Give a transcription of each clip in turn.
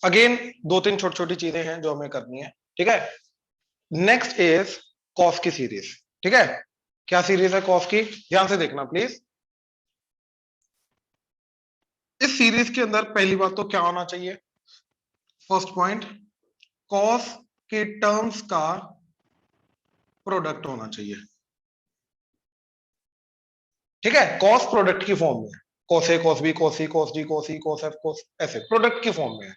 Again दो तीन छोटी छोटी चीजें हैं जो हमें करनी है, ठीक है। नेक्स्ट इज कॉस की सीरीज, ठीक है। क्या सीरीज है कॉस की, ध्यान से देखना प्लीज। इस सीरीज के अंदर पहली बात तो क्या होना चाहिए, फर्स्ट पॉइंट, कॉस के टर्म्स का प्रोडक्ट होना चाहिए, ठीक है। कॉस प्रोडक्ट की फॉर्म में है, cos A cos B cos C cos D cos E cos F cos, ऐसे प्रोडक्ट की फॉर्म में है।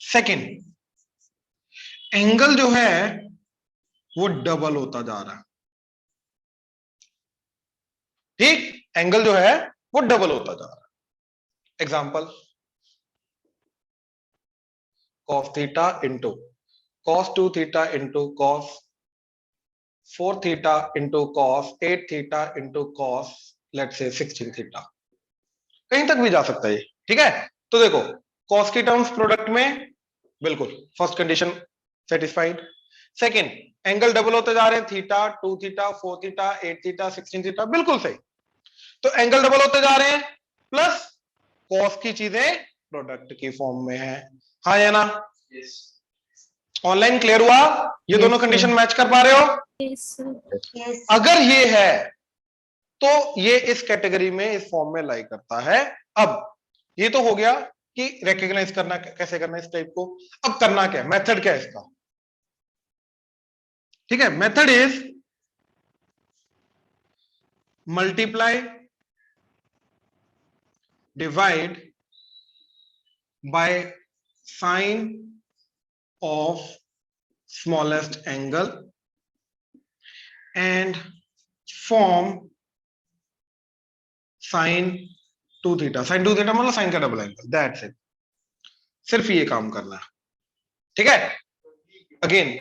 सेकंड, एंगल जो है वो डबल होता जा रहा है, ठीक, एंगल जो है वो डबल होता जा रहा है। Example, cos theta into cos 2 theta into cos 4 theta into cos 8 theta into cos let's say 16 theta, कहीं तक भी जा सकता है, ठीक है। तो देखो, cos की टर्म्स प्रोडक्ट में बिल्कुल first condition satisfied. Second, angle double होते जा रहे हैं, theta 2 theta 4 theta 8 theta 16 theta, बिल्कुल सही। तो एंगल डबल होते जा रहे हैं, प्लस कॉस की चीजें प्रोडक्ट की फॉर्म में है, हाँ या ना। ऑनलाइन क्लियर हुआ, ये दोनों कंडीशन मैच कर पा रहे हो। अगर ये है तो ये इस कैटेगरी में इस फॉर्म में लाई करता है। अब ये तो हो गया कि रिकॉग्नाइज करना कैसे करना इस टाइप को। अब करना क्या है, मेथड क्या है इसका, ठीक है। Method is multiply divide by sine of smallest angle and form sine 2 theta. Sine 2 theta मतलब साइन का डबल एंगल, दैट्स इट। सिर्फ ये काम करना है, ठीक है। अगेन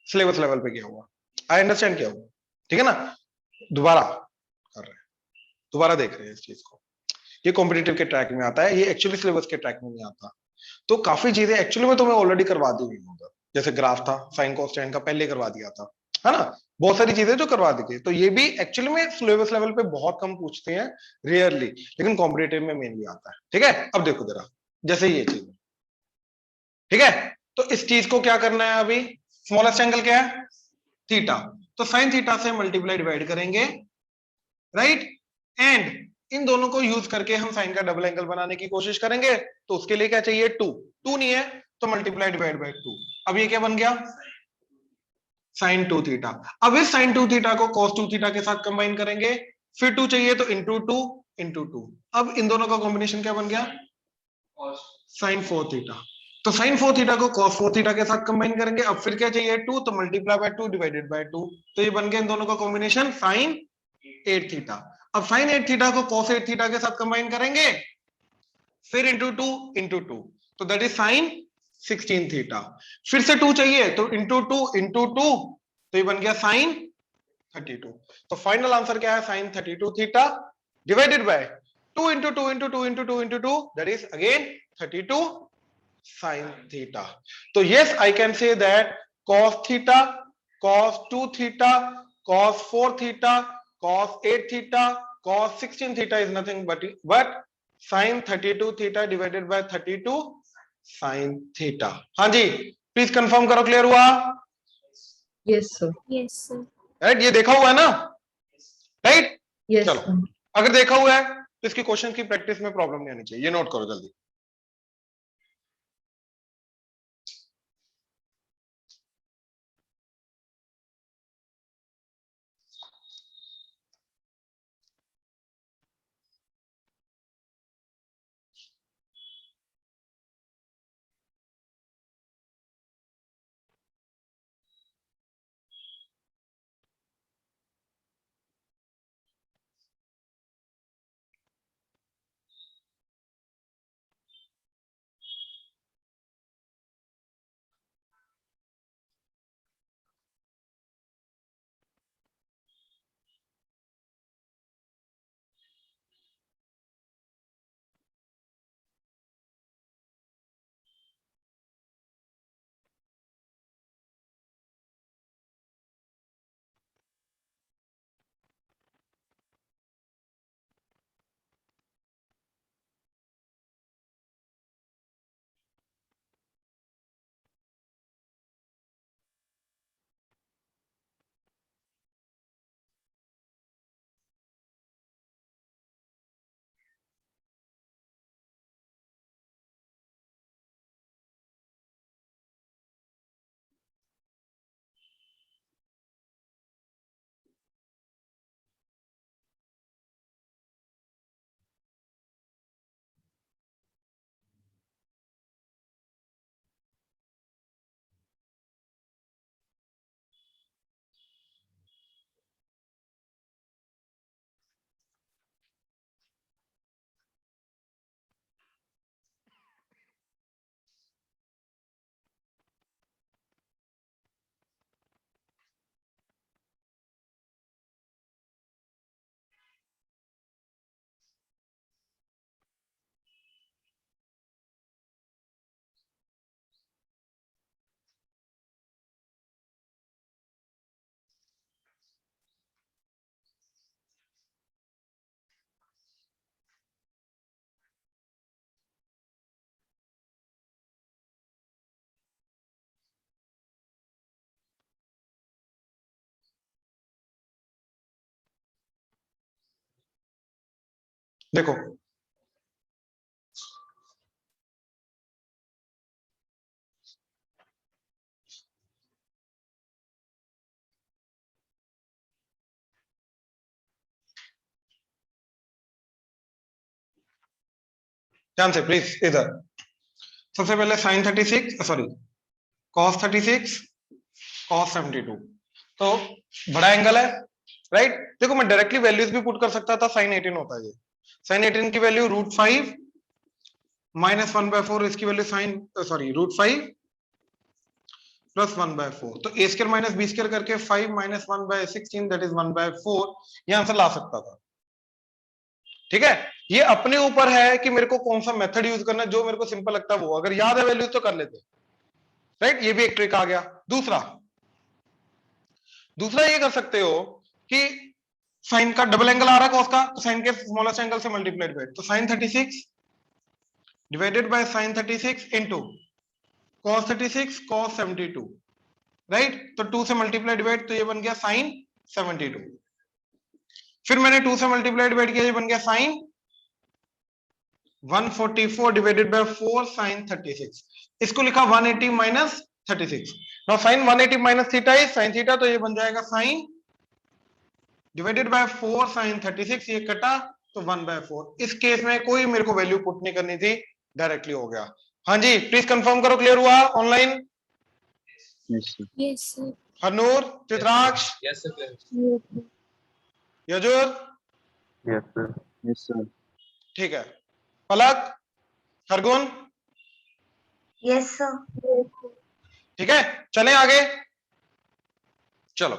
सिलेबस लेवल पे किया हुआ, आई अंडरस्टैंड किया हुआ, ठीक है ना। दोबारा कर रहे हैं, दोबारा देख रहे हैं इस चीज को। ये कॉम्पिटिटिव के ट्रैक में आता है, ये एक्चुअली सिलेबस के ट्रैक में नहीं आता। तो काफी चीजें एक्चुअली में तुम्हें ऑलरेडी करवा दी हुई होगा, जैसे ग्राफ था, साइन कॉस टेन का पहले करवा दिया था, है ना। बहुत सारी चीजें जो करवा दी थी, तो ये भी एक्चुअली में सिलेबस लेवल पे बहुत कम पूछते हैं, रेयरली, लेकिन कॉम्पिटिटिव में मेनली आता है, ठीक है। अब देखो जरा, जैसे ये चीज, ठीक है। तो इस चीज को क्या करना है अभी, स्मॉलेस्ट एंगल क्या है, थीटा। तो साइन थीटा से मल्टीप्लाई डिवाइड करेंगे, राइट। एंड इन दोनों को यूज करके हम साइन का डबल एंगल बनाने की कोशिश करेंगे। तो उसके लिए क्या चाहिए, टू। टू नहीं है तो मल्टीप्लाई डिवाइड बाय टू। अब ये क्या बन गया, साइन 2 थीटा। अब इस साइन 2 थीटा को cos 2 थीटा के साथ कंबाइन करेंगे, फिर 2 चाहिए तो इंटू टू इंटू टू। अब इन दोनों का कॉम्बिनेशन क्या बन गया, साइन 4 थीटा। तो साइन 4 थीटा को cos 4 थीटा के साथ कंबाइन करेंगे, अब फिर क्या चाहिए, 2, तो मल्टीप्लाई बाय 2 डिवाइडेड बाय 2। तो ये बन गया इन दोनों का कॉम्बिनेशन साइन 8 थीटा। अब साइन 8 थीटा को cos 8 थीटा के साथ कंबाइन करेंगे, फिर इंटू टू, तो दैट इज साइन 16 थीटा। फिर से 2 चाहिए तो इंटू टू, तो ये बन गया साइन 32। तो फाइनल आंसर क्या है, sine 32 theta divided by 2 into two into two into two into two, that is again 32 sine theta. तो yes, I can say that cos theta, cos 2 theta, cos 4 theta, cos 8 theta, cos 16 theta is nothing but sin 32 theta divided by 32 sin theta. हाँ जी, please confirm करो, clear हुआ। Yes sir, yes sir, right, ये देखा हुआ है ना, right. Yes चलो, सर। अगर देखा हुआ है तो इसकी क्वेश्चन की प्रैक्टिस में प्रॉब्लम नहीं आनी चाहिए, ये नोट करो जल्दी। देखो ध्यान से प्लीज इधर। सबसे पहले साइन 36 सॉरी कॉस 36 कॉस 72, तो बड़ा एंगल है राइट। देखो मैं डायरेक्टली वैल्यूज भी पुट कर सकता था, साइन 18 होता है ये। साइन 18 की वैल्यू √5 माइनस 1/4, इसकी वैल्यू साइन सॉरी √5 प्लस 1/4, तो a square minus b square करके 5 माइनस 1/16 दैट इज 1/4, ये आंसर ला सकता था। ठीक है, ये अपने ऊपर है कि मेरे को कौन सा मेथड यूज करना है, जो मेरे को सिंपल लगता है वो, अगर याद है वैल्यू तो कर लेते राइट। ये भी एक ट्रिक आ गया। दूसरा दूसरा ये कर सकते हो कि साइन का डबल एंगल आ रहा है कॉस का, तो साइन के स्मॉलेस्ट एंगल से मल्टीप्लाइड बाय, तो sine 36 divided by sine 36 into cos 36 cos 72 right, तो 2 से मल्टीप्लाई डिवाइड, तो ये बन गया साइन 72। फिर मैंने 2 से मल्टीप्लाई डिवाइड किया, ये बन गया साइन 144 डिवाइडेड बाय 4 साइन 36, इसको लिखा 180 minus 36। Now sine 180 minus theta is sine theta, तो ये बन जाएगा साइन डिवाइडेड बाय 4 साइन 36, ये कटा तो 1/4। इस केस में कोई मेरे को वैल्यू पुट नहीं करनी थी, डायरेक्टली हो गया। हाँ जी प्लीज कंफर्म करो, क्लियर हुआ online? Yes, sir. Harnoor, Chitraksh, Yes, sir. Yajur, Yes, sir. Yes, sir. ठीक है। पलक, हरगुन, Yes, sir. ठीक है, चलें आगे। चलो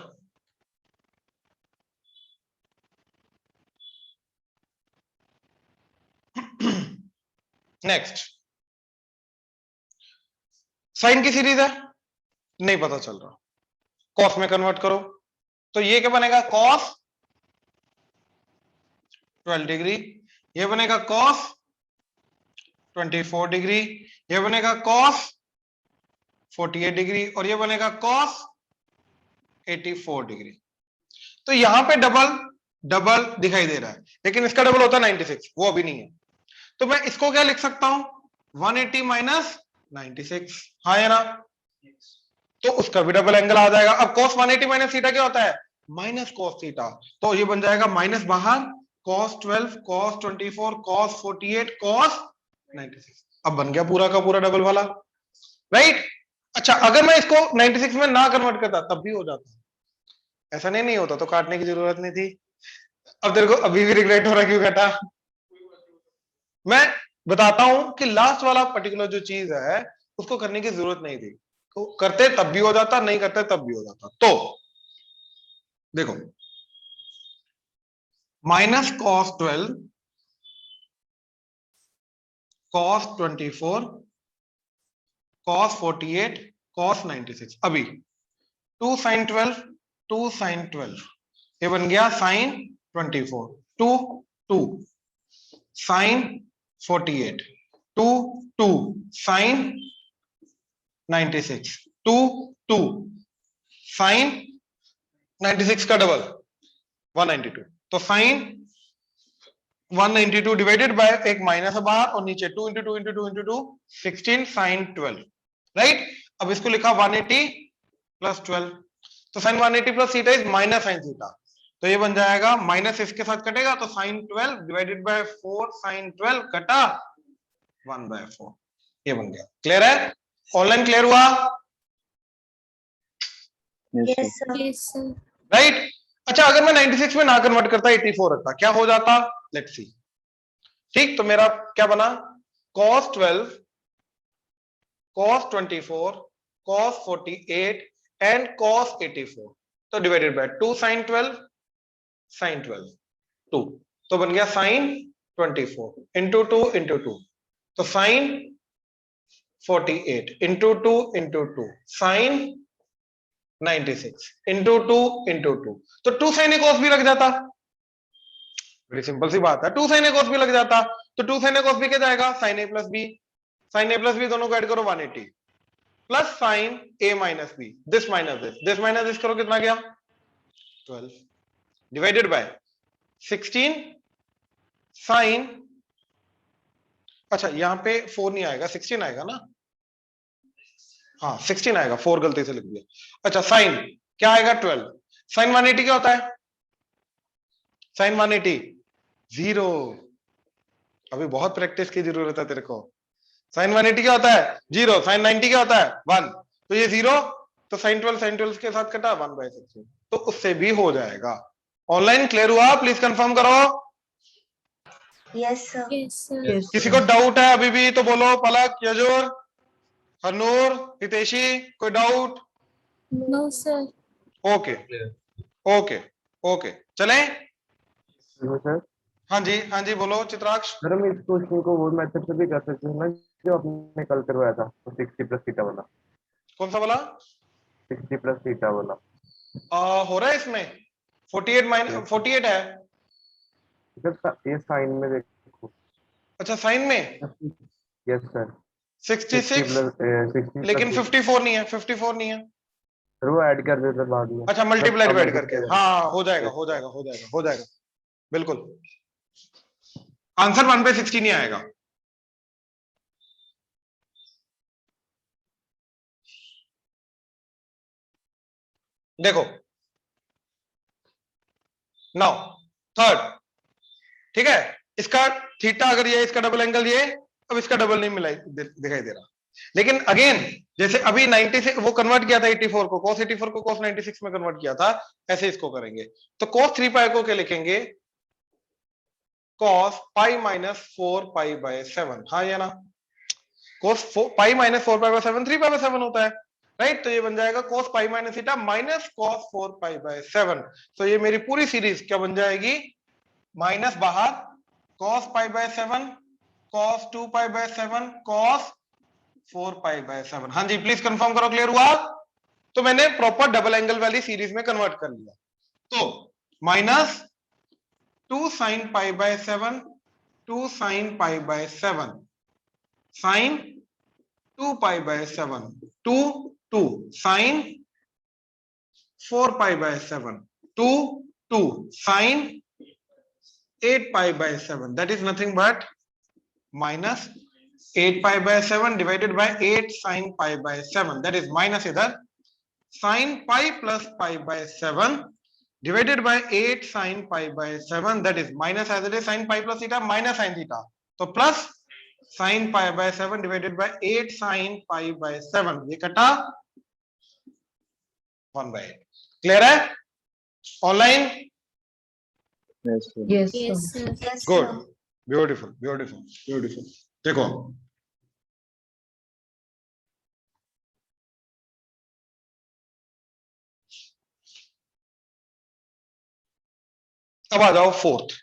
नेक्स्ट, साइन की सीरीज है, नहीं पता चल रहा, कॉस में कन्वर्ट करो, तो ये क्या बनेगा कॉस 12 डिग्री, ये बनेगा कॉस 24 डिग्री, ये बनेगा कॉस 48 डिग्री, और ये बनेगा कॉस 84 डिग्री। तो यहां पे डबल डबल दिखाई दे रहा है, लेकिन इसका डबल होता है 96, वो अभी नहीं है। तो मैं इसको क्या लिख सकता हूं, 180 माइनस 96, हाँ या ना, तो उसका भी डबल एंगल आ जाएगा। अब cos 180 माइनस थीटा क्या होता है, माइनस cos थीटा, तो ये बन जाएगा माइनस बाहर cos 12 cos 24 cos 48 cos 96। अब बन गया पूरा का पूरा डबल वाला राइट। अच्छा अगर मैं इसको 96 में ना कन्वर्ट करता तब भी हो जाता, ऐसा नहीं होता, तो काटने की जरूरत नहीं थी। अब तेरे को अभी भी रिग्रेट हो रहा है क्यों काटा? मैं बताता हूं कि लास्ट वाला पर्टिकुलर जो चीज है उसको करने की जरूरत नहीं थी, तो करते तब भी हो जाता, नहीं करते तब भी हो जाता। तो देखो minus cos 12 cos 24 cos 48 cos 96, अभी 2 sin 12 2 sin 12, ये बन गया sin 24, 2 2 sin 48, 2 2 sin 96, 2 2 sin 96 का डबल 192, तो साइन 192 डिवाइडेड बाय एक माइनस है बाहर और नीचे 2 into 2 into 2 into 2 16 sine 12 right. अब इसको लिखा 180 प्लस 12, तो sine 180 plus theta is minus sine theta, तो ये बन जाएगा माइनस इसके साथ कटेगा, तो साइन 12 डिवाइडेड बाय 4 साइन 12 कटा 1/4, ये बन गया। क्लियर है, ऑनलाइन क्लियर हुआ Yes, Yes, sir. sir. Yes, sir. Right. अच्छा अगर मैं 96 में ना कन्वर्ट करता 84 रखता क्या हो जाता, लेट्स सी। ठीक, तो मेरा क्या बना cos 12 cos 24 cos 48 and cos 84, तो डिवाइडेड बाय 2 sin 12 sin 12 2, तो बन गया sin 24 इंटू 2 इंटू 2, तो sin 48 into 2 into 2 sin 96 into 2 into 2, तो 2 sin a cos भी लग जाता, बड़ी सिंपल सी बात है, 2 sin a cos भी लग जाता, तो 2 sin a cos भी क्या जाएगा sin a plus b, sin a plus b दोनों को ऐड करो 180 plus sin a minus b, this minus this करो, कितना गया 12 डिवाइडेड बाय 16 साइन, अच्छा यहाँ पे 4 नहीं आएगा, 16 आएगा ना, हाँ 16 आएगा, 4 गलती से लिख दिया। अच्छा साइन क्या आएगा 12, साइन 180 क्या होता है, साइन 180 0, अभी बहुत प्रैक्टिस की जरूरत है तेरे को। साइन 180 क्या होता है 0, साइन 90 क्या होता है 1, तो ये 0, तो साइन 12 के साथ कटा 1/16, तो उससे भी हो जाएगा। ऑनलाइन क्लियर हुआ, प्लीज कंफर्म करो। Yes, sir. Yes, किसी sir. को डाउट है अभी भी तो बोलो, पलक, यजुर, हनूर, हितेशी, कोई doubt? No, sir. Okay okay okay, चलें। Hello sir. हाँ जी बोलो चित्राक्ष। सर हम इस क्वेश्चन को वो मेथड से भी कर सकते हैं ना जो आपने कल करवाया था, 60 प्लस थीटा वाला। कौन सा वाला? 60 प्लस थीटा वाला हो रहा है इसमें 48 है। सर, ये साइन में देखो। अच्छा साइन में यस सर। 66, 60 लेकिन प्लस 54 नहीं है, 54 नहीं है। सर वो ऐड कर देते बाद में। अच्छा मल्टीप्लाई अब ऐड करके, हाँ हो जाएगा Yes, हो जाएगा हो जाएगा हो जाएगा, बिल्कुल। आंसर 1/60 नहीं आएगा। देखो नाउ थर्ड, ठीक है, इसका थीटा अगर ये, इसका डबल एंगल ये, अब इसका डबल नहीं मिला दिखाई दे रहा, लेकिन अगेन जैसे अभी 90 से वो कन्वर्ट किया था 84 को, cos 84 को cos 96 में कन्वर्ट किया था, ऐसे इसको करेंगे। तो cos 3 पाई को क्या लिखेंगे, cos pi minus 4 pi by 7, हाँ या ना, cos pi minus 4 pi by 7 3 pi by 7 होता है, राइट। तो ये बन जाएगा cos pi minus theta minus cos 4 pi by 7। तो ये मेरी पूरी सीरीज क्या बन जाएगी, माइनस बाहर cos pi by 7, cos 2 pi by 7, cos 4 pi by 7। हाँ जी प्लीज कंफर्म करो, क्लियर हुआ? तो मैंने प्रॉपर डबल एंगल वाली सीरीज में कन्वर्ट कर लिया। तो minus 2 sine pi by 7, 2 sine pi by 7, sine 2 pi by 7, 2 2 sine 4 pi by 7, 2 2 sine 8 pi by 7, that is nothing but minus 8 pi by 7 divided by 8 sin pi by 7, that is minus इधर sin pi plus pi by 7 divided by 8 sin pi by 7, that is minus as it is sin pi plus theta minus sin theta, तो plus sin pi by 7 divided by 8 sin pi by 7, ये कटा 1/8। Clear है online? yes sir. Yes, Yes, sir. sir. Yes, good, sir. Beautiful beautiful beautiful. देखो अब आ जाओ fourth.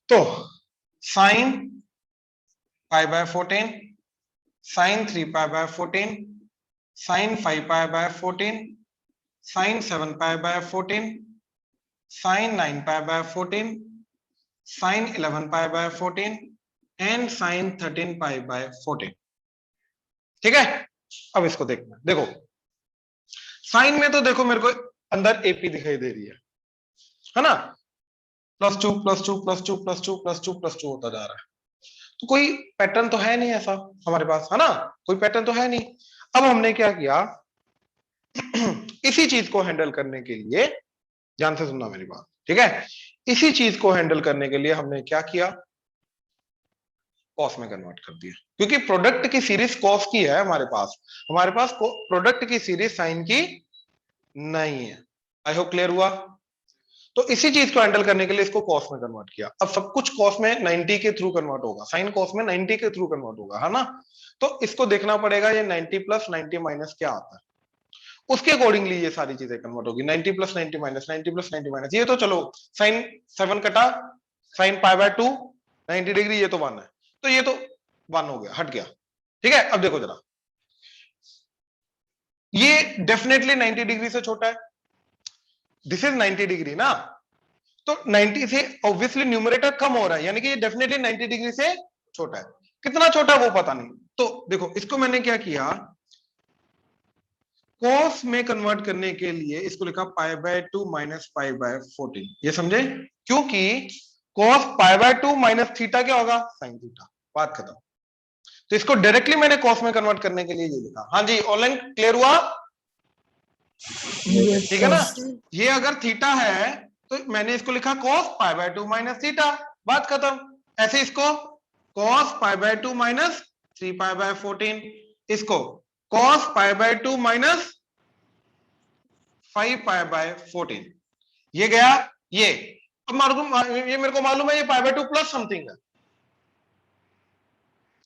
तो sine pi by 14, sine 3 pi by 14, sine 5 pi by 14, sine 7 pi by 14, sine 9 pi by 14, sine 11 pi by 14 and sine 13 pi by 14। ठीक है, अब इसको देखना, देखो साइन में तो देखो मेरे को अंदर एपी दिखाई दे रही है ना, +2 +2 +2 +2 +2 +2 होता जा रहा है, तो कोई पैटर्न तो है नहीं ऐसा हमारे पास, है ना, कोई पैटर्न तो है नहीं। अब हमने क्या किया इसी चीज को हैंडल करने के लिए, ध्यान से सुनना मेरी बात, ठीक है, इसी चीज को हैंडल करने के लिए हमने क्या किया, कॉस में कन्वर्ट कर दिया, क्योंकि प्रोडक्ट की सीरीज कॉस की है हमारे पास प्रोडक्ट की सीरीज साइन की नहीं है। आई होप क्लियर हुआ? तो इसी चीज को हैंडल करने के लिए इसको कॉस में कन्वर्ट किया। अब सब कुछ कॉस में 90 के थ्रू कन्वर्ट होगा, साइन कॉस में 90 के थ्रू कन्वर्ट होगा, है ना। तो इसको देखना पड़ेगा ये 90 प्लस 90 माइनस क्या आता है, उसके अकॉर्डिंगली ये सारी चीजें कन्वर्ट होगी। 90 प्लस 90 माइनस, 90 प्लस 90 माइनस, ये तो चलो साइन 7 कटा, साइन पाई बाय 2 90 डिग्री, ये तो 1 है, तो ये तो 1 हो गया, हट गया। ठीक है, अब देखो जरा, ये डेफिनेटली 90 डिग्री से छोटा है, दिस इज 90 डिग्री ना, तो 90 से ऑब्वियसली न्यूमरेटर कम हो रहा है, यानी कि ये डेफिनेटली 90 डिग्री से छोटा है। कितना छोटा है वो पता नहीं, तो देखो इसको मैंने क्या किया, cos में कन्वर्ट करने के लिए इसको लिखा π/2 माइनस π/14। ये समझे? क्योंकि cos π/2 माइनस थीटा क्या होगा? sin theta. बात खत्म। तो इसको डायरेक्टली मैंने cos में कन्वर्ट करने के लिए ये लिखा। हाँ जी, ऑनलाइन क्लियर हुआ? ठीक है ना? ये अगर थीटा है तो मैंने इसको लिखा cos π/2 माइनस थीटा। बात खत्म। ऐसे इसको cos π/2 माइनस 3π/14, इसको cos π/2 माइनस 5π/14। ये गया ये। अब ये मेरे को मालूम है ये π/2 प्लस समथिंग है,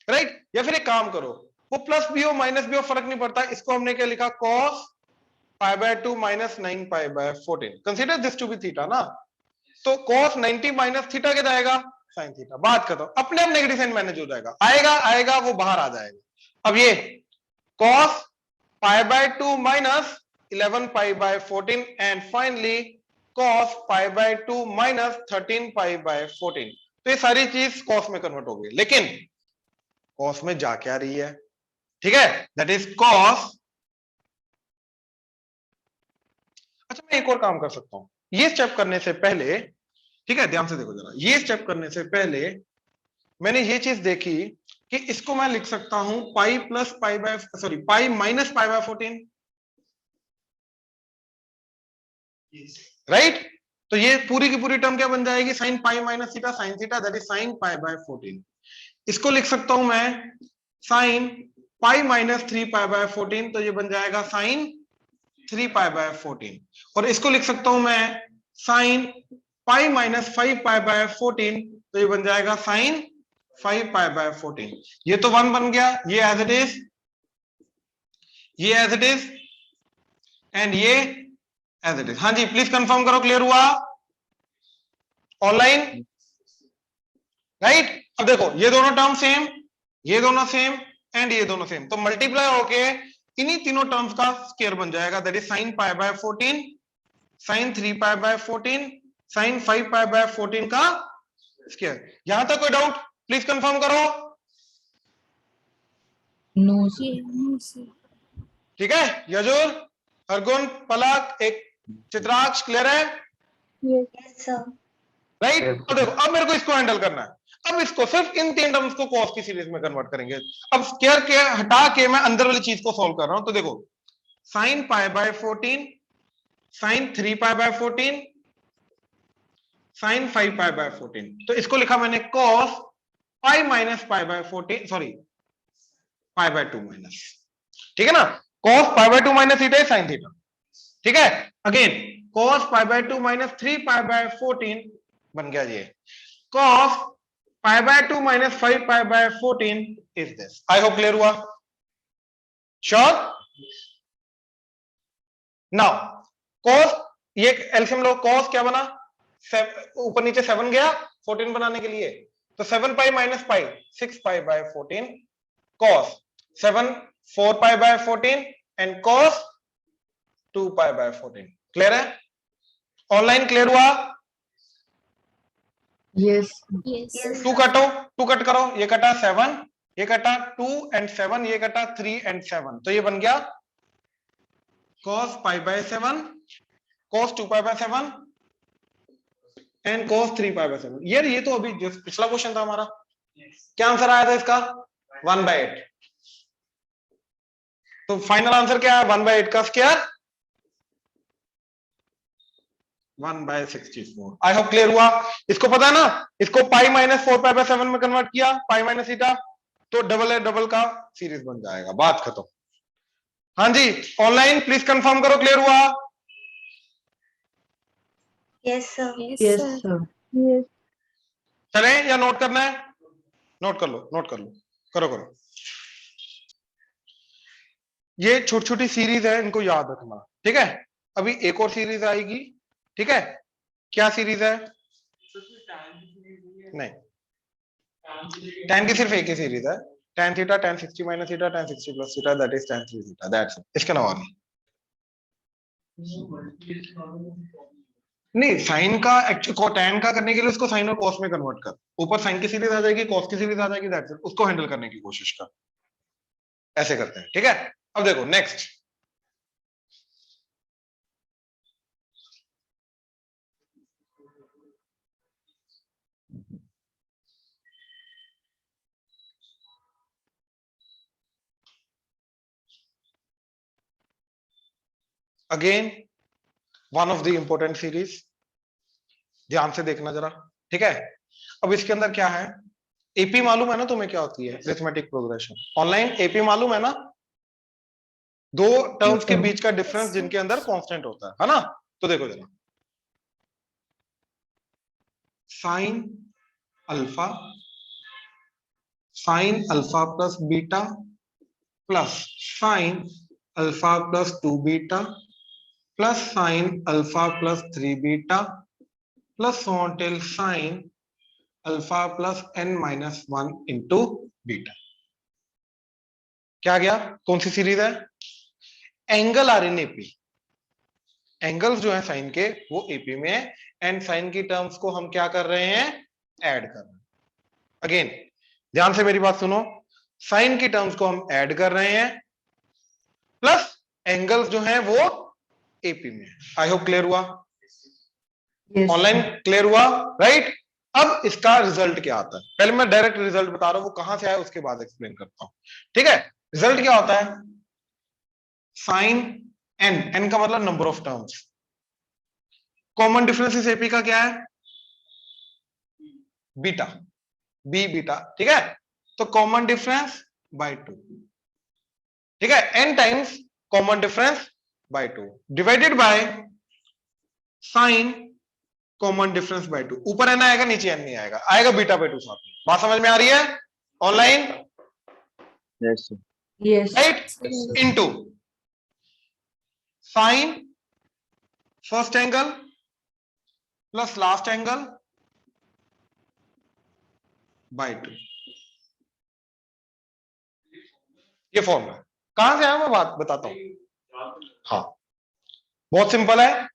राइट? या फिर एक काम करो, वो प्लस भी हो माइनस भी हो फर्क नहीं पड़ता, इसको हमने क्या लिखा? cos π/2 minus 9π/14। Consider this to be theta ना, तो cos 90 माइनस थीटा क्या जाएगा? sin theta. बात खत्म। अपने आप नेगेटिव साइन मैनेज हो जाएगा, आएगा वो बाहर आ जाएगा। अब ये cos π/2 minus 11π/14 and finally cos π/2 minus 13π/14। तो ये सारी चीज cos में कन्वर्ट हो गई, लेकिन cos में जा क्या रही है? ठीक है, दैट इज cos। अच्छा, मैं एक और काम कर सकता हूं ये स्टेप करने से पहले। ठीक है, ध्यान से देखो जरा, ये स्टेप करने से पहले मैंने ये चीज देखी कि इसको मैं लिख सकता हूं pi plus pi minus π/14, right? तो ये पूरी की पूरी टर्म क्या बन जाएगी? Sine pi minus theta sine theta, that is sine π/14। इसको लिख सकता हूं मैं साइन पाई माइनस 3π/14, तो ये बन जाएगा साइन 3π/14। और इसको लिख सकता हूं मैं साइन पाई माइनस 5π/14, तो ये बन जाएगा साइन 5π/14। ये तो 1 बन गया, ये एज इट इज, ये एज इट इज एंड ये एज इट इज। हाँ जी, प्लीज कंफर्म करो, क्लियर हुआ ऑनलाइन? राइट? अब देखो ये दोनों टर्म सेम, ये दोनों सेम एंड ये दोनों सेम, तो मल्टीप्लाई होके इन्हीं तीनों टर्म्स का स्क्वायर बन जाएगा, that is sine π/14 sine 3π/14 sine 5π/14 का स्क्वायर। यहां तक कोई डाउट? प्लीज कंफर्म करो। No sir. ठीक है, यजुर, अर्गुन, पलक, एक चित्राक्ष, क्लियर है? Yes, sir. राइट? अब देखो, अब मेरे को इसको हैंडल करना है। अब इसको सिर्फ इन तीन टर्म्स को cos की सीरीज में कन्वर्ट करेंगे। अब स्क्वायर के हटा के मैं अंदर वाली चीज को सॉल्व कर रहा हूं, तो देखो साइन π/14 साइन 3π/14 साइन 5π/14, तो इसको लिखा मैंने cos pi minus π/14, sorry π/2 minus. ठीक है ना? cos π/2 माइनस थीटा है साइन थीटा। ठीक है, अगेन cos π/2 माइनस 3π/14 बन गया ये। cos π/2 minus 5π/14 is this. I hope clear हुआ? श्योर? नाउ cos, ये एलसीएम लो, cos क्या बना? ऊपर नीचे 7 गया 14 बनाने के लिए, तो 7 pi minus pi 6 π/14, cos 7 4 π/14 and cos 2 π/14। Clear है? ऑनलाइन क्लियर हुआ? यस। 2 कटो, 2 कट करो, ये कटा 7, ये कटा 2 एंड 7, ये कटा 3 एंड 7, तो ये बन गया cos π/7 cos 2 π/7 एंड cos 3 π/7। यार ये तो अभी जस्ट पिछला क्वेश्चन था हमारा। क्या आंसर आया था इसका? 1/8। तो फाइनल आंसर क्या है? 1/8 का स्क्वायर 1/64। आई होप क्लियर हुआ? इसको पता है ना, इसको पाई माइनस 4 π/7 में कन्वर्ट किया, पाई माइनस थीटा, तो डबल है डबल का सीरीज बन जाएगा। बात खत्म। हाँ जी, ऑनलाइन प्लीज कंफर्म करो, क्लियर हुआ? Yes, sir. Yes sir. चले या नोट करना है? नोट कर लो, नोट कर लो, करो करो। ये छोटी छोटी सीरीज है, इनको याद रखना। ठीक है, अभी एक और सीरीज आएगी। ठीक है, क्या सीरीज है? नहीं, tan की सिर्फ एक ही सीरीज है, tan theta tan 60 minus theta tan 60 plus theta, that is tan 3 theta, that's it. इसके अलावा नहीं, साइन का एक्चुअली tan का करने के लिए उसको साइन और cos में कन्वर्ट कर, ऊपर साइन की सीरीज आ जाएगी, cos की सीरीज आ जाएगी, दैट्स इट। उसको हैंडल करने की कोशिश कर, ऐसे करते हैं। ठीक है, अब देखो next again one of the important series, ध्यान से देखना जरा, ठीक है। अब इसके अंदर क्या है, एपी मालूम है ना तुम्हें क्या होती है, अरिथमेटिक प्रोग्रेशन। ऑनलाइन एपी मालूम है ना, दो टर्म्स के बीच का डिफरेंस जिनके अंदर कांस्टेंट होता है ना। तो देखो जरा, sine alpha, sine alpha plus beta plus sine alpha plus 2 beta plus sine alpha plus 3 beta plus till sine alpha plus n minus 1 into beta. क्या गया, कौन सी सीरीज है, angle are in AP. Angles जो है sign के वो AP में है, एंड साइन की टर्म्स को हम क्या कर रहे हैं, ऐड कर रहे हैं। अगेन ध्यान से मेरी बात सुनो, साइन की टर्म्स को हम ऐड कर रहे हैं, प्लस एंगल्स जो हैं वो एपी में। आई होप क्लियर हुआ, Yes, ऑनलाइन sir. क्लियर हुआ, राइट। अब इसका रिजल्ट क्या आता है, पहले मैं डायरेक्ट रिजल्ट बता रहा हूं, वो कहां से आया उसके बाद एक्सप्लेन करता हूं, ठीक है। रिजल्ट क्या होता है, साइन एन, एन का मतलब number of terms, common difference इस एपी का क्या है, बीटा, बी बीटा, ठीक है। तो कॉमन डिफरेंस बाय 2, ठीक है, N times common difference by 2 divided by sine common difference by 2। ऊपर एन आएगा, नीचे एन नहीं आएगा, आएगा बीटा बाय 2 साथ में। बात समझ में आ रही है online, yes sir. Yes. Right, into sine first angle plus last angle by 2। ये फॉर्मूला कहां से आया मैं बात बताता हूं, हाँ बहुत सिंपल है,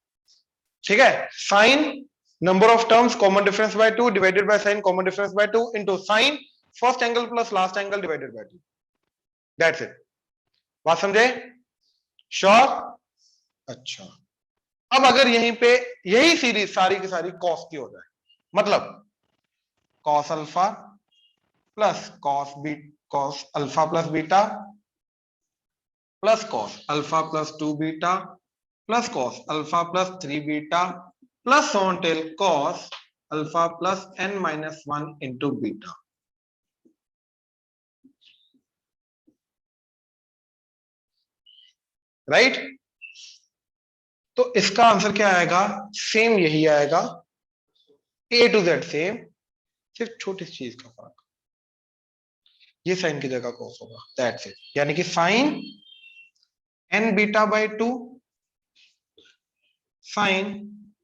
ठीक है। Sine number of terms common difference by 2 divided by sine common difference by 2 into sine first angle plus last angle divided by 2, that's it. बात समझे, श्योर। अच्छा, अब अगर यहीं पे यही सीरीज सारी की सारी कॉस की हो जाए, मतलब cos alpha plus cos alpha plus beta plus cos alpha plus 2 beta plus cos alpha plus 3 beta plus on till cos alpha plus n minus 1 into beta. Right, तो इसका आंसर क्या आएगा, सेम यही आएगा, ए टू जेड सेम, सिर्फ छोटी सी चीज का फर्क, ये साइन की जगह कॉस होगा, दैट्स इट। यानी कि sine n beta by 2 sine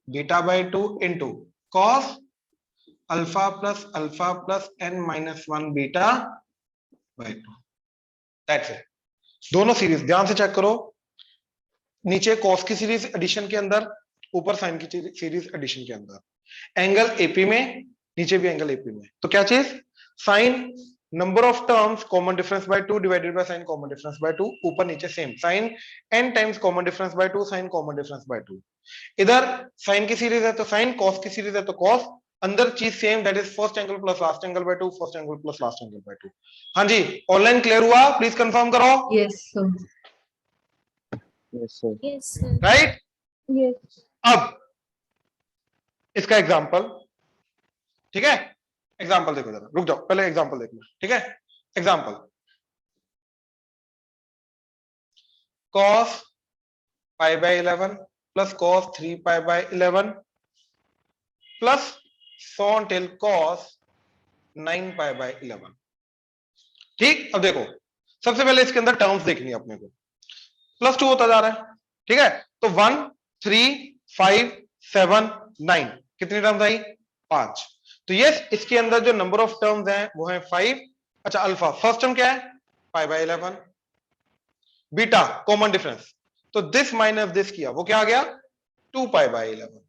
beta by 2 into cos alpha plus n minus 1 beta by 2, that's it. दोनों सीरीज ध्यान से चेक करो, नीचे कॉस की सीरीज एडिशन के अंदर, ऊपर साइन की सीरीज एडिशन के अंदर, एंगल एपी में, नीचे भी एंगल एपी में। तो क्या चीज, sine number of terms common difference by 2 divided by sine common difference by 2, ऊपर नीचे same, sine n times common difference by 2 sine common difference by 2। इधर साइन की सीरीज है तो साइन, कॉस की सीरीज है तो कॉस, अंदर चीज same, that is first angle plus last angle by 2 first angle plus last angle by 2। हाँ जी, ऑनलाइन क्लियर हुआ, प्लीज कंफर्म करो। Yes, sir. Yes sir. Yes, sir. Right, Yes. अब इसका एग्जांपल, ठीक है, एग्जांपल देखो जरा, रुक जाओ पहले एग्जांपल देख लो, ठीक है। Example, cos pi by 11 plus cos 3 pi by 11 plus so on till cos 9 pi by 11। ठीक, अब देखो सबसे पहले इसके अंदर टर्म्स देखनी है अपने को, प्लस 2 होता जा रहा है, ठीक है। तो 1 3 5 7 9, कितनी टर्म्स आई, 5। तो ये इसके अंदर जो नंबर ऑफ टर्म्स हैं वो है 5। अच्छा, अल्फा फर्स्ट टर्म क्या है, पाई बाय 11, बीटा कॉमन डिफरेंस, तो दिस माइनस दिस किया, वो क्या आ गया, 2 पाई बाय 11।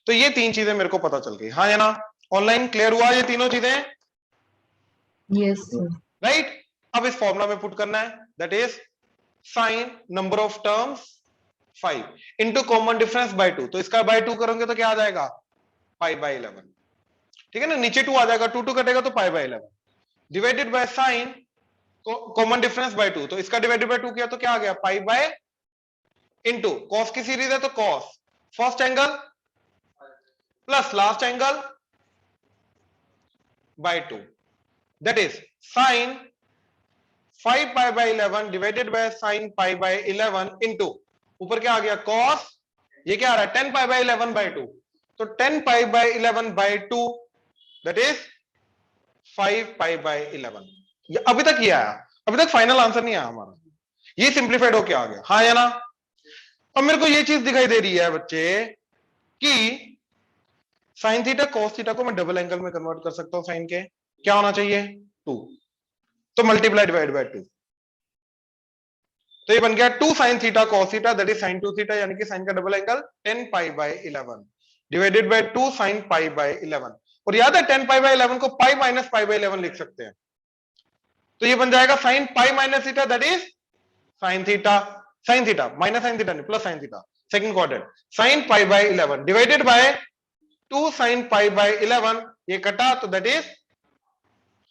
तो ये तीन चीजें मेरे को पता चल गई, हाँ या ना, ऑनलाइन क्लियर हुआ ये तीनों चीजें, Yes, sir. राइट। अब इस फॉर्मूला में पुट करना है, that is sign number of terms 5 into common difference by 2, तो इसका बाय 2 करोगे तो क्या आ जाएगा, पाई बाय 11 ठीक है ना, नीचे 2 आ जाएगा, 2 कटेगा तो पाई by 11 divided by sine common difference by 2, तो इसका डिवाइडेड बाय 2 किया तो क्या आ गया, पाई बाय इनटू कॉस की सीरीज है तो cos first angle plus last angle by 2, that is sign 5 pi by 11 divided by sine pi by 11 into ऊपर क्या आ गया कॉस, ये क्या आ रहा है 10 पाई बाय 11 बाय 2, तो 10 pi by 11 by 2 that is 5 pi by 11। ये अभी तक ये आया, अभी तक फाइनल आंसर नहीं आया हमारा, ये सिंप्लीफाइड होके आ गया, हाँ या ना। अब मेरे को ये चीज दिखाई दे रही है बच्चे कि साइन थीटा कॉस थीटा को मैं डबल एंगल में कन्वर्ट कर सकता हूं, साइन के क्या होना चाहिए 2, तो मल्टीप्लाई डिवाइड बाय 2, तो ये बन गया 2 sine theta cos theta that is sign 2 theta, यानी कि साइन का double angle 10 pi by 11 divided by 2 sine pi by 11, और याद है 10 पाई बाय 11 को पाई माइनस पाई बाय 11 लिख सकते हैं, तो ये बन जाएगा sine pi minus theta that is sine theta minus sine theta नहीं plus sine theta, second quadrant sine pi by 11 divided by 2 sine pi by 11, ये कटा तो दैट इज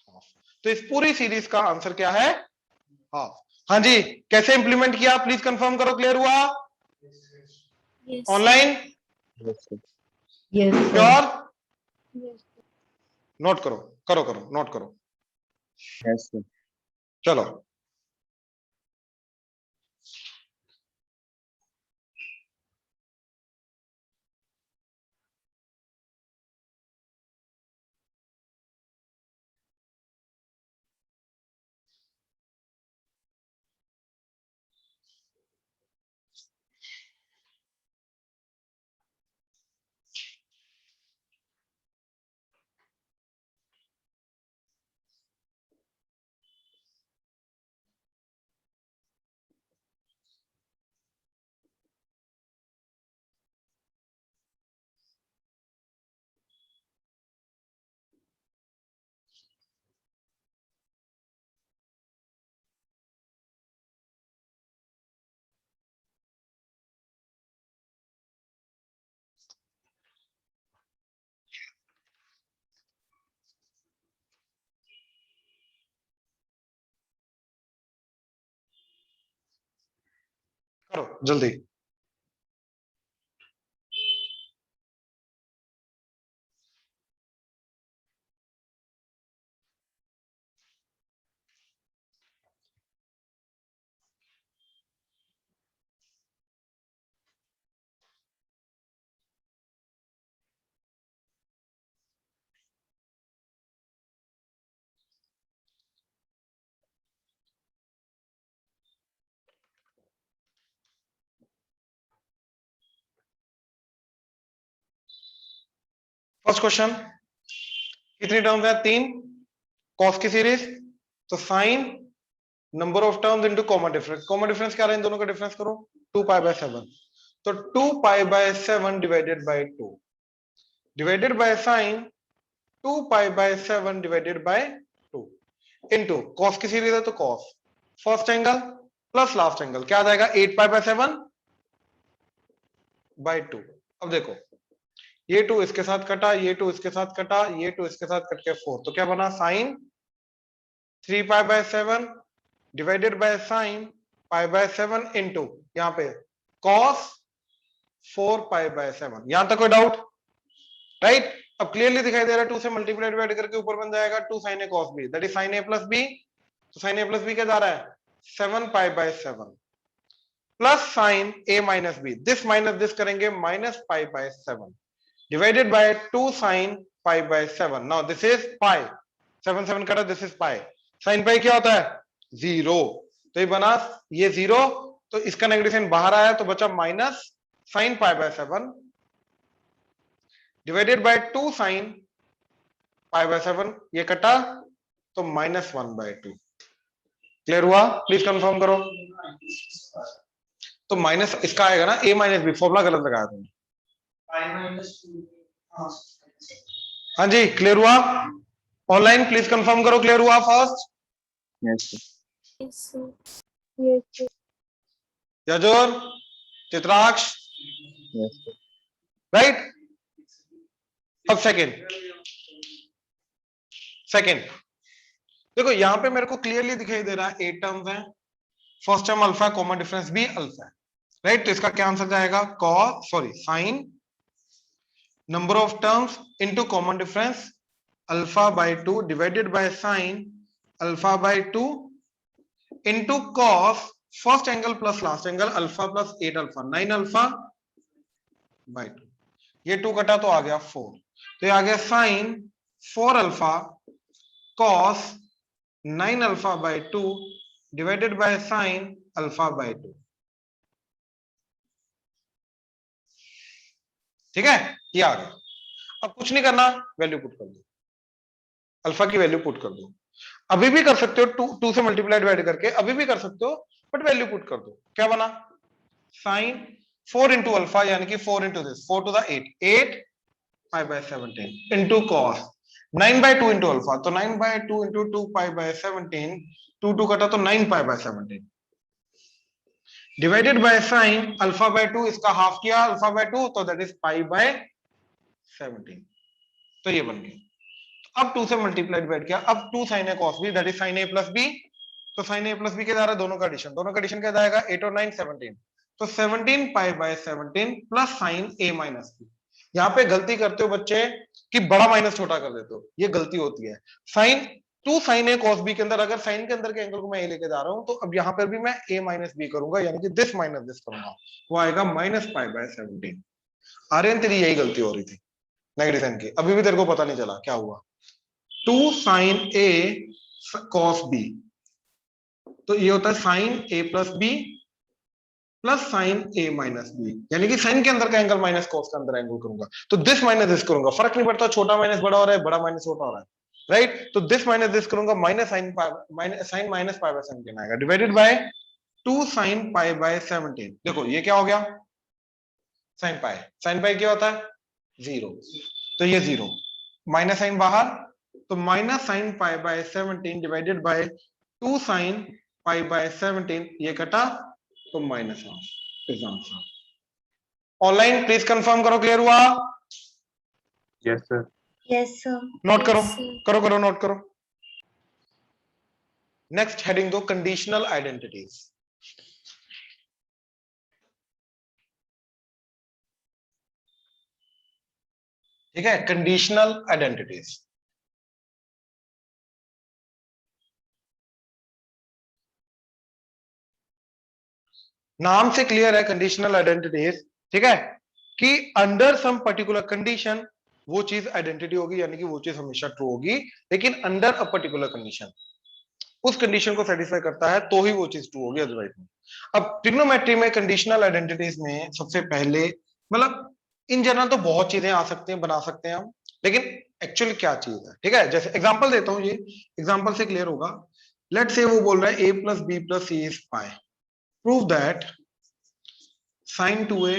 हाफ, तो इस पूरी सीरीज का आंसर क्या है हाफ। हाँ जी, कैसे इंप्लीमेंट किया प्लीज कंफर्म करो, क्लियर हुआ online, Yes, sir. Sure, Yes. Note करो करो करो नोट करो, Yes, sir. चलो करो जल्दी। फर्स्ट क्वेश्चन, कितनी टर्म्स है 3, कॉस की सीरीज, तो sine number of terms into common difference, common difference क्या रहा है इन दोनों का डिफरेंस करो 2 पाई बाय 7, तो 2 pi by 7 divided by 2 divided by sign 2 pi by 7 divided by 2 into cos की सीरीज है तो cos first angle plus last angle क्या आ जाएगा 8 पाई बाय 7 बाय 2। अब देखो ये 2 इसके साथ कटा, ये 2 इसके साथ कटा, ये 2 इसके साथ कट के 4, तो क्या बना sine 3 pi by 7 divided by sine pi by 7 into यहां पे कॉस 4 पाई बाय 7, यहां तक कोई डाउट राइट। अब क्लियरली दिखाई दे रहा है 2 से मल्टीप्लाई डिवाइड करके ऊपर बन जाएगा 2 sin a cos b that is sin a plus b, तो sin a प्लस b क्या जा रहा है 7 pi by 7 plus sin a minus b, this minus this करेंगे minus pi by 7 divided by 2 sin pi by 7, now this is pi 7 7 कटा, this is pi, sin pi क्या होता है 0, तो ये बना ये 0, तो इसका नेगेटिव साइन बाहर आया तो बचा minus sin pi by 7 divided by 2 sin pi by 7, ये कटा तो माइनस 1 बाय 2, क्लियर हुआ प्लीज कंफर्म करो। तो माइनस इसका आएगा ना a माइनस बी, फॉर्मूला गलत लगाया तुमने, हाँ जी क्लियर हुआ ऑनलाइन प्लीज कंफर्म करो, क्लियर हुआ first Yes, sir. Yes, sir. Yes, sir. यजोर Chitraksha Yes, sir. Right. अब सेकेंड सेकेंड देखो यहां पे मेरे को क्लियरली दिखाई दे रहा है 8 टर्म्स हैं, first term alpha, common difference भी अल्फा है, राइट। तो इसका क्या आंसर जाएगा, sine number of terms into common difference alpha by 2 divided by sine alpha by 2 into cos first angle plus last angle alpha plus 8 alpha 9 alpha by 2। ये 2 कटा तो आ गया 4, तो ये आ गया sine 4 alpha cos 9 alpha by 2 divided by sine alpha by 2। ठीक है, ये आ गया। अब कुछ नहीं करना, वैल्यू पुट कर दो, अल्फा की वैल्यू पुट कर दो। अभी भी कर सकते हो 2 से मल्टीप्लाई डिवाइड करके, अभी भी कर सकते हो, बट वैल्यू पुट कर दो। क्या बना, साइन 4 इंटू अल्फा यानी कि 4 into this 4 to the 8 pi by 17 into cos 9 by 2 into alpha, तो 9 बाय 2 इंटू 2 पाई बाय 17, 2 कटा तो 9 pi by 17 divided by sine alpha by 2, इसका हाफ किया अल्फा बाय 2, तो दैट इज पाई बाय 17। तो ये बन गया। अब 2 से मल्टीप्लाई डिवाइड किया, अब 2 sine a cos b that is sine a plus b, तो साइन ए प्लस बी के द्वारा दोनों का एडिशन, दोनों का एडिशन क्या जाएगा 8 और 9 17, तो 17 pi by 17 plus sine a minus b. यहाँ पे गलती करते हो बच्चे कि बड़ा माइनस छोटा कर देते हो, ये गलती होती है। Sign 2 sine a cos B के अंदर अगर साइन के अंदर के एंगल को मैं ए लेके जा रहा हूं, तो अब यहाँ पर भी मैं ए माइनस बी करूंगा, यानी कि दिस माइनस दिस करूंगा, वो आएगा माइनस पाई बाय 17। आर्यन तेरी यही गलती हो रही थी नेगेटिव साइन की, अभी भी तेरे को पता नहीं चला क्या हुआ। 2 साइन ए कॉस बी, तो ये होता है sign a plus b plus sine a minus B, यानी कि साइन के अंदर का एंगल माइनस कॉस के अंदर एंगल करूंगा, तो दिस माइनस दिस करूंगा, फर्क नहीं पड़ता, छोटा माइनस बड़ा हो रहा है, बड़ा माइनस छोटा हो रहा है, राइट। तो दिस माइनस दिस करूंगा, minus sine minus pi by 17 आएगा, divided by 2 sine pi by 17। देखो ये क्या हो गया, साइन पाई क्या होता है 0, तो ये 0, माइनस साइन बाहर, तो minus sign pi by 17 divided by 2 sine pi by 17, ये कटा तो minus half. Online please confirm करो, क्लियर हुआ, yes sir. Yes, sir. Note करो, Yes, sir. करो नोट करो। नेक्स्ट हेडिंग दो कंडीशनल आइडेंटिटीज। ठीक है, कंडीशनल आइडेंटिटीज। नाम से क्लियर है कंडीशनल आइडेंटिटीज, ठीक है, कि अंडर सम पर्टिकुलर कंडीशन वो चीज आइडेंटिटी होगी, यानी कि वो चीज हमेशा ट्रू होगी, लेकिन अंडर अ पर्टिकुलर कंडीशन, उस कंडीशन को सेटिस्फाई करता है तो ही वो चीज ट्रू होगी, अदरवाइज नहीं। अब ट्रिग्नोमेट्री में कंडीशनल आइडेंटिटीज में सबसे पहले, मतलब इन जनरल तो बहुत चीजें आ सकती हैं, बना सकते हैं हम, लेकिन एक्चुअली क्या चीज है, ठीक है। जैसे एग्जांपल देता हूं, ये एग्जांपल से क्लियर होगा। लेट्स से वो बोल रहा है a plus b plus c is pi, prove that sin 2a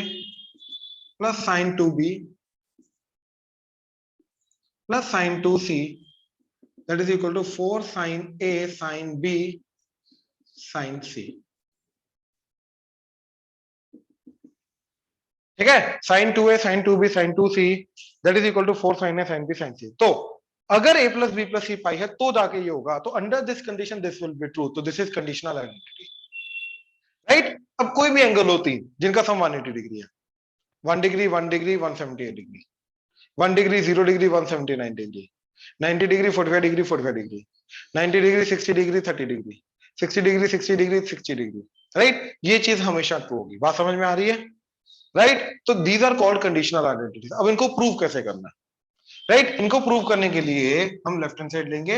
plus sin 2b plus sin 2c that is equal to 4 sin a sin b sin c। ठीक है, sin 2a sin 2b sin 2c that is equal to 4 sin a sin b sin c। तो अगर a plus b plus c पाई है तो जाके ये होगा, तो under this condition this will be true, तो this is conditional identity, right. अब कोई भी एंगल होती जिनका सम 180 डिग्री है, 1 degree 1 degree 178 degree, 1 degree 0 degree 179 degree, 90 degree 45 degree 45 degree, 90 degree 60 degree 30 degree, 60 degree 60 degree 60 degree, right. ये चीज हमेशा ट्रू होगी, बात समझ में आ रही है, राइट। तो these are called conditional identities. अब इनको प्रूव कैसे करना है, राइट। इनको प्रूव करने के लिए हम लेफ्ट हैंड साइड लेंगे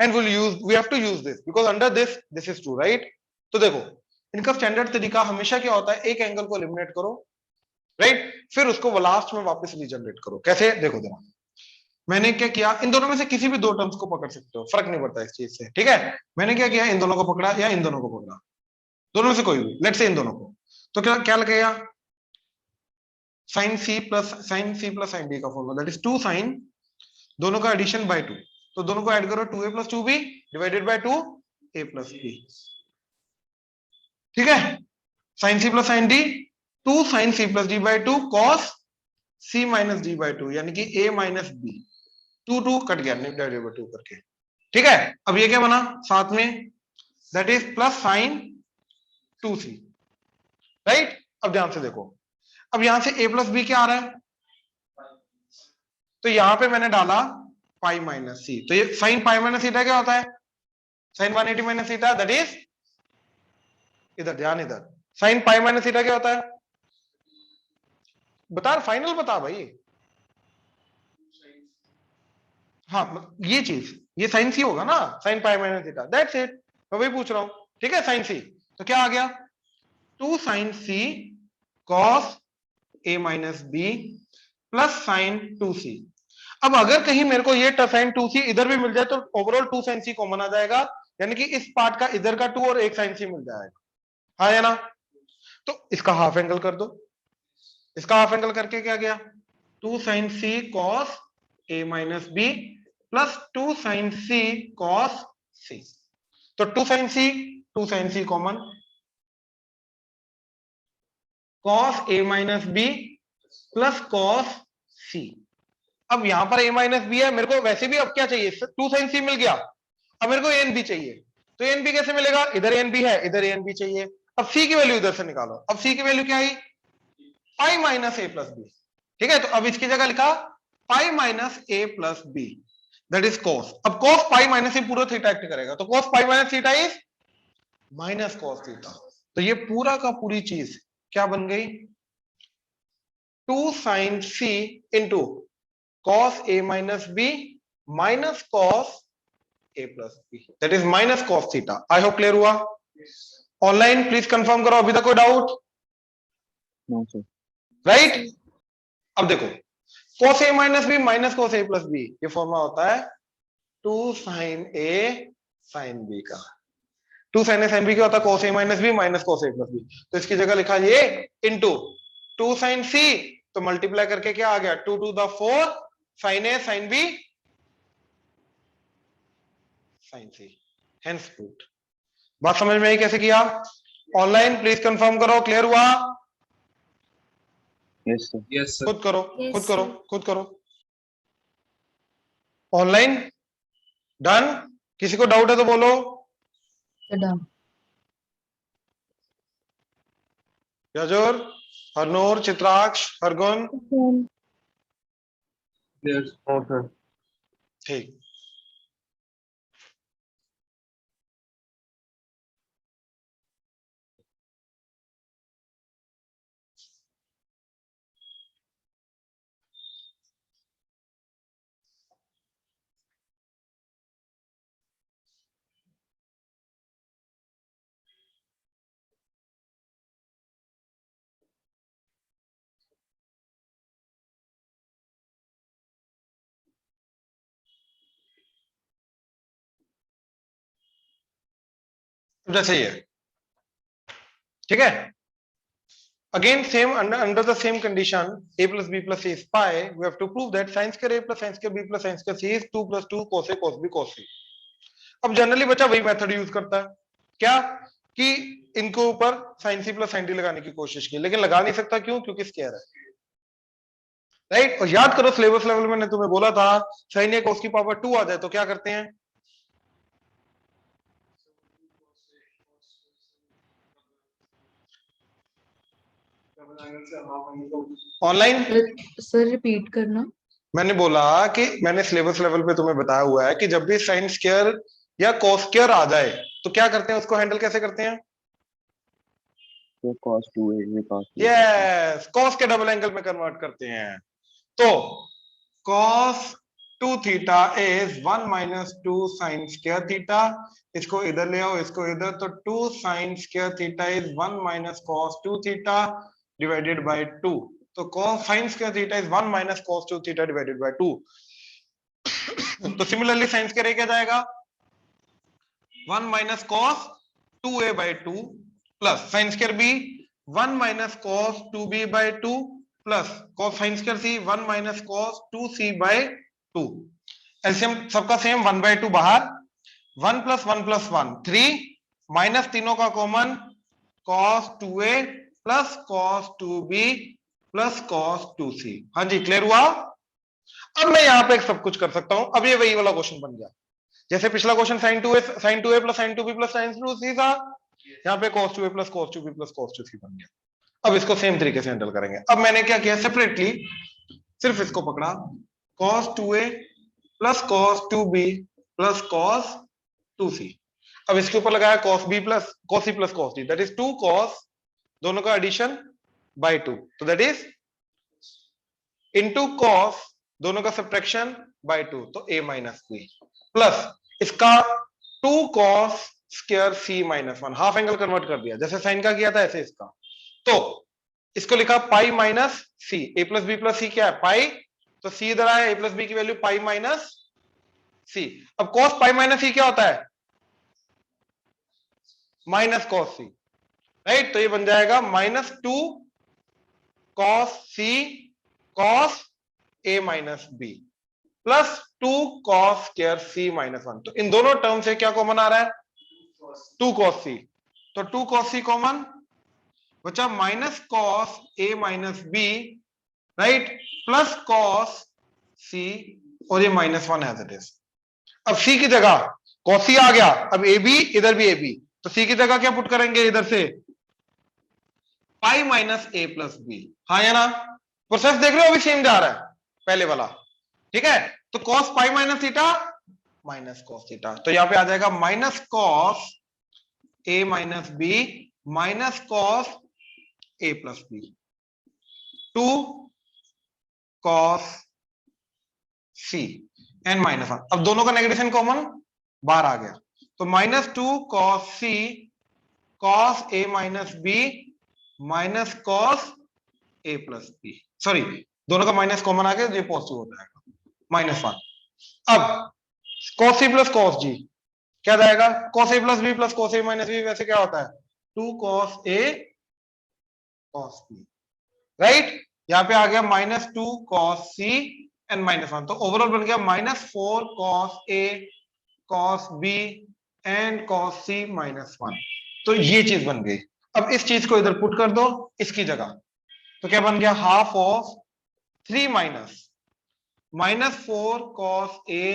and we have to use this because under this is true, right. तो देखो इनका स्टैंडर्ड तरीका हमेशा क्या होता है, एक एंगल को एलिमिनेट करो, राइट, फिर उसको लास्ट में वापस रीजनरेट करो। कैसे, देखो जरा, मैंने क्या किया, इन दोनों में से किसी भी दो टर्म्स को पकड़ सकते हो, फर्क नहीं पड़ता इस चीज से, ठीक है। मैंने क्या किया, इन दोनों को पकड़ा या इन दोनों को पकड़ा, दोनों में से कोई भी, लेट्स से इन दोनों को, तो क्या क्या लगेगा, sine c plus sine d का फॉर्मूला दैट इज 2 साइन, दोनों का एडिशन बाय 2, तो दोनों को ऐड करो 2a plus 2b divided by 2a plus b, ठीक है। Sine c plus sine d, 2 sine c plus d by 2 cos c minus d by 2, यानी कि a माइनस बी, 2 कट गया डिवाइडेड बाय 2 करके, ठीक है। अब ये क्या बना साथ में, that is plus sine 2c, right. अब ध्यान से देखो, अब यहां से a प्लस बी क्या आ रहा है, तो यहां पे मैंने डाला पाई माइनस सी, तो ये साइन पाई माइनस थीटा क्या होता है, sine 180 minus theta, that is, इधर ध्यान, इधर साइन पाई माइनस थीटा क्या होता है, बता, फाइनल बता भाई। हाँ ये चीज, ये साइन सी होगा ना, sign pi minus theta, that's it, मैं वही पूछ रहा हूं, ठीक है। साइन सी तो क्या आ गया, 2 sine C cos A minus B plus sine 2c। अब अगर कहीं मेरे को ये साइन 2c इधर भी मिल जाए तो ओवरऑल 2 साइन सी कॉमन आ जाएगा, यानी कि इस पार्ट का इधर का 2 और एक साइन सी मिल जाएगा, हाँ या ना। तो इसका हाफ एंगल कर दो, इसका हाफ एंगल करके क्या गया, 2 sine C cos A minus B plus 2 sine C cos सी। तो 2 sine C common, cos A minus B plus cos सी। अब यहां पर a माइनस बी है, मेरे को वैसे भी अब क्या चाहिए, 2 साइन सी मिल गया, अब मेरे को एन बी चाहिए, तो एन बी कैसे मिलेगा, इधर एन बी है, इधर एन बी चाहिए। अब c की वैल्यू इधर से निकालो, अब c की वैल्यू क्या आई, pi minus a plus b, ठीक है। तो अब इसकी जगह लिखा pi minus a plus b, that is cos. अब कॉस पाई माइनस ये पूरा थीटा एक्ट करेगा, तो cos pi minus theta is minus cos theta. तो ये पूरा का पूरी चीज क्या बन गई, 2 sine c into cos a minus b minus cos a plus b, that is minus cos theta। I hope clear हुआ। ऑनलाइन प्लीज कंफर्म करो, अभी तक कोई डाउट, नो सर। राइट। अब देखो cos a minus b minus cos a plus b, ये formula होता है 2 sin a sin b का। 2 sin a sin b क्या होता है, cos a minus b minus cos a plus b। तो इसकी जगह लिखा ये इंटू 2 sin c, तो मल्टीप्लाई करके क्या आ गया, 2 to the 4 sin a sin b sin c, hence proved। बात समझ में आई कैसे किया, ऑनलाइन प्लीज कंफर्म करो, क्लियर हुआ। Yes sir. यस खुद करो, Yes, खुद करो, sir. खुद करो। ऑनलाइन डन, किसी को डाउट है तो बोलो। Done. Yajur, Harnoor, Chitraksh, Hargun, yes no sir. ठीक। जैसे ही है, ठीक है। Again, same under the same condition, a plus b plus c is pi. We have to prove that sin square a plus sin square b plus sin square c is 2 plus 2 cos a cos b cos c। अब generally बच्चा वही method use करता है, क्या कि इनको ऊपर sin c plus sin d लगाने की कोशिश की, लेकिन लगा नहीं सकता, क्यों, क्योंकि स्क्वायर है, राइट। और याद करो सिलेबस लेवल में मैंने तुम्हें बोला था sin a cos की पावर 2 आ जाए तो क्या करते हैं, ऑनलाइन। सर रिपीट करना। मैंने बोला कि मैंने सिलेबस लेवल पे तुम्हें बताया हुआ है कि जब भी साइन स्क्वायर या कॉस स्क्वायर आ जाए तो क्या करते हैं, उसको हैंडल कैसे करते हैं, तो cos 2a ये cos 2a। यस, कॉस के डबल एंगल में कन्वर्ट करते हैं। तो cos 2 theta is 1 minus 2 sine square theta, इसको इधर ले आओ, इसको इधर, तो 2 sine square theta is 1 minus cos 2 theta divided by 2। तो cos sin square theta is 1 minus cos 2 theta divided by 2। तो सिमिलरली sin square a क्या जाएगा, 1 minus cos 2a by 2 plus sin square b 1 minus cos 2b by 2 plus cos sin square c 1 minus cos 2c by 2। LCM सबका same, 1 by 2 बाहर, 1 plus 1 plus 1 3 minus तीनों का common, cos 2a plus cos 2b plus cos 2c। हाँ जी, clear हुआ। अब मैं यहाँ पे सब कुछ कर सकता हूं। अब ये वही वाला क्वेश्चन बन गया जैसे पिछला question sin 2a plus sin 2b plus sin 2c था, यहाँ पे cos 2a plus cos 2b plus cos 2c बन गया। अब इसको सेम तरीके से हैंडल करेंगे। अब मैंने क्या किया, सेपरेटली सिर्फ इसको पकड़ा, cos 2a plus cos 2b plus cos 2c। अब इसके ऊपर लगाया cos b plus cos c plus cos d, that is 2 cos, दोनों का एडिशन बाय 2, तो दैट इज इनटू cos, दोनों का सब्ट्रैक्शन बाय 2, तो a माइनस b प्लस इसका 2 cos square c minus 1, half angle convert कर दिया जैसे साइन का किया था ऐसे इसका। तो इसको लिखा pi minus c, a plus b plus c क्या है पाई, तो c इधर आया, a प्लस b की वैल्यू पाई माइनस c। अब cos पाई माइनस c क्या होता है, माइनस cos c, राइट। तो ये बन जाएगा minus 2 cos c cos a minus b plus 2 cos square c minus 1। तो इन दोनों टर्म से क्या कॉमन आ रहा है, 2 cos c, तो 2 cos c कॉमन बचा, minus cos a minus b, right, plus cos c, और ये माइनस 1 एज इट इज। अब c की जगह cos c आ गया, अब ab, इधर भी ab, तो c की जगह क्या पुट करेंगे इधर से, pi minus a plus b। हाँ या ना, प्रोसेस देख रहे हो, अभी सेम जा रहा है पहले वाला, ठीक है। तो cos pi minus theta minus cos theta, तो यहां पे आ जाएगा minus cos a minus b minus cos a plus b, 2 cos c and minus 1। अब दोनों का नेगेटिव साइन कॉमन बाहर आ गया, तो minus 2 cos c cos a minus b minus cos a plus b, sorry दोनों का माइनस कॉमन आ गया, ये पॉजिटिव हो जाएगा माइनस 1। अब cos c plus cos g क्या जाएगा, cos a plus b plus cos a minus b, वैसे क्या होता है 2 cos a cos b, right. यहां पे आ गया minus 2 cos c and minus 1, तो ओवरऑल बन गया minus 4 cos a cos b and cos c minus 1। तो ये चीज बन गई। अब इस चीज को इधर पुट कर दो इसकी जगह, तो क्या बन गया, half of 3 minus 4 cos a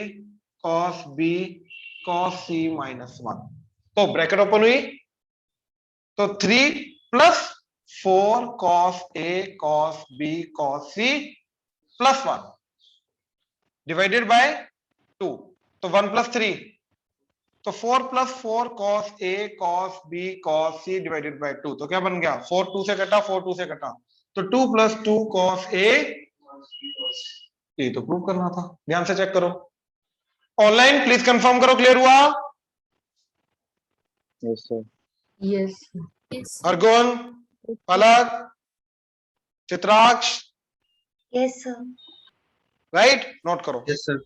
cos b cos c minus 1। तो ब्रैकेट ओपन हुई, तो 3 plus 4 cos a cos b cos c plus 1 divided by 2, तो 1 प्लस 3, तो 4 plus 4 cos a cos b cos c divided by 2, तो क्या बन गया, 4 2 से कटा, 4 2 से कटा, तो 2 प्लस 2 cos a, ये तो प्रूव करना था, ध्यान से चेक करो। ऑनलाइन प्लीज कंफर्म करो, क्लियर हुआ। Yes sir. Yes. अर्गुन, पलक, Chitraksha, Yes, sir. Right, note करो। Yes sir.